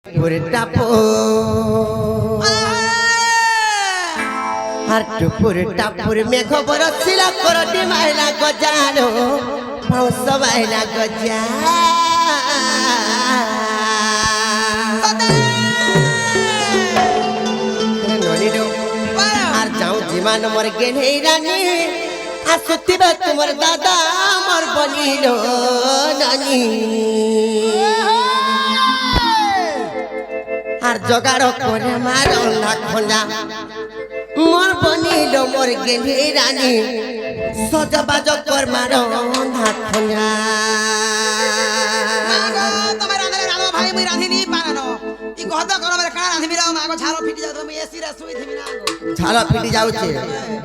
টাপো আর টুপুর টাপুর মেঘ বরসিলা করটি মাইলা গজানো পাউস মাইলা গজা আর যাও জীবন মোর গেলেই রানী আসুতিবা তোমার দাদা মোর বলিল নানি আর জগাড় করে মারো না খোঁজা মোর বনিল মোর গেলি রানী সজবাজ কর মারো না খোঁজা তুমি রাঁধলে রাঁধো ভাই মুই রাঁধিনি পারানো ই কথা করো মানে কার রাঁধিবি রাও মাগো ঝালো ফিটি যাও তুমি এসি রে শুই থিবি না গো ঝালো ফিটি যাউছে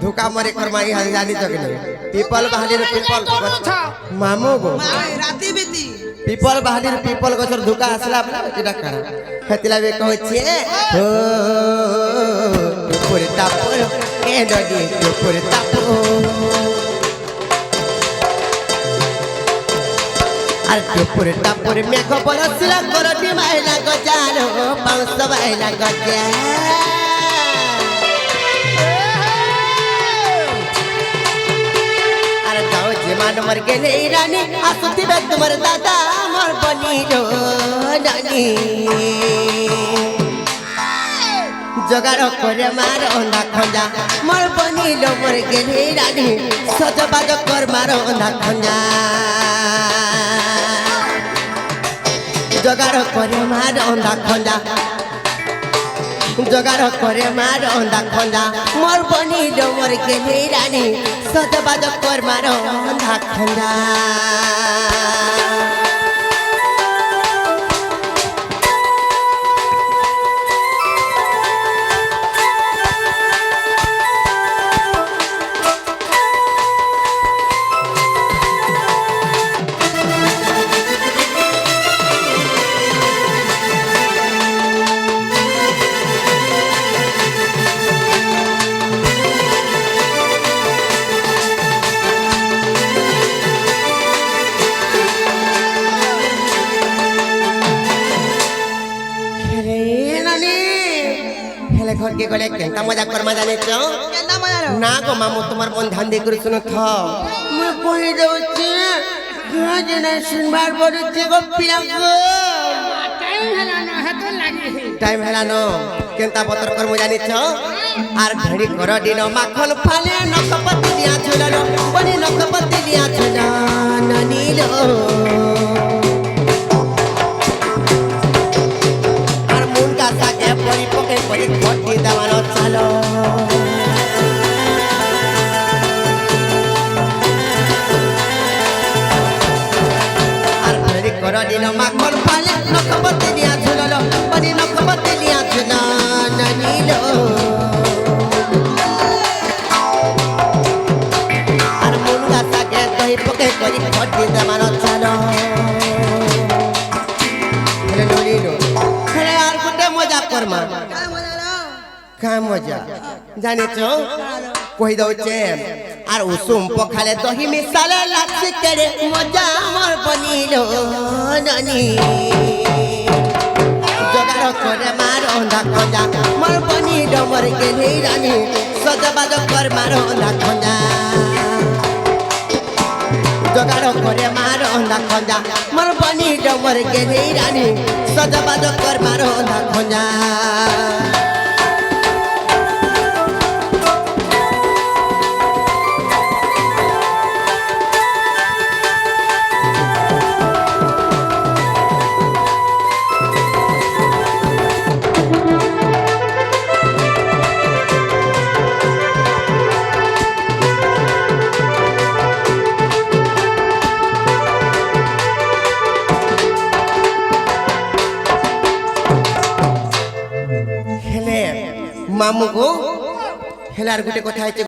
ধোকা মরে কর মাই হাল জানি তো কেন পিপল বাহালির পিপল মামু গো মাই রাতি বিতি পিপল বাহালির পিপল গছর ধোকা আসলা এটা কার হেতিলা বে কইছে ও টুপুর টাপুর এ দদি টুপুর টাপুর আর টুপুর টাপুর মেঘ বরসিলা করটি মাইলা গজানো পাউস মাইলা গজা আর যাও জীবন মর গেলে রানী আসুতিবে তোমার দাদা মোর বনিল নানি জগাড় করে মারো না খঞ্জা মোর বনিল মোর গেলে রানী সজবাজ কর মারো না খঞ্জা জগাড় করে মারো না খঞ্জা জগাড় করে মারো না খঞ্জা মোর বনিল মোর গেলে রানী সজবাজ কর মারো না খঞ্জা ঘরকে গলে কেনটা মজা করমা জানিছ কেন মজা লো না গো মামু তোমার মন ধ্যান দিয়ে করে শুনো থ মই কই দউছি গজনা শুনবার বড়তে গো পিয়া গো টাইম হেলা ন কেনটা পতর করমু জানিছ আর ঘড়ি কর দিন মাখন ফালে নকপতি দিয়া ঝুললো বনি নকপতি দিয়া ঝুল নানিল আর মুন গাছা কে পরি পকে পরি ঘটি দেওয়ানো চালো আর ঘড়ি কর দিন মাখন ফালে নকপতি দিয়া ঝুললো বনি নকপতি দিয়া ঝুল নানিল আর মুন গাছা কে দই পকে পরি ঘটি দেওয়ানো চালো আর কোটে মজা করমা কেন মজা লো কা মজা জানিছ কই দউছে আর উসুম পখালে দহি মিশালে লাচ্ছি কেড়ে মজা আমার বনিল নানি জগাড় করে মারো না খঞ্জা মোর বনিল মোর গেলি রানী সজবাজ কর মারো না খঞ্জা জগাড় করে মারো না খঞ্জা মোর বনিল মোর গেলি রানী সজবাজ কর মারো না খঞ্জা মামু গো হেলার গোটে কথা হয়েছে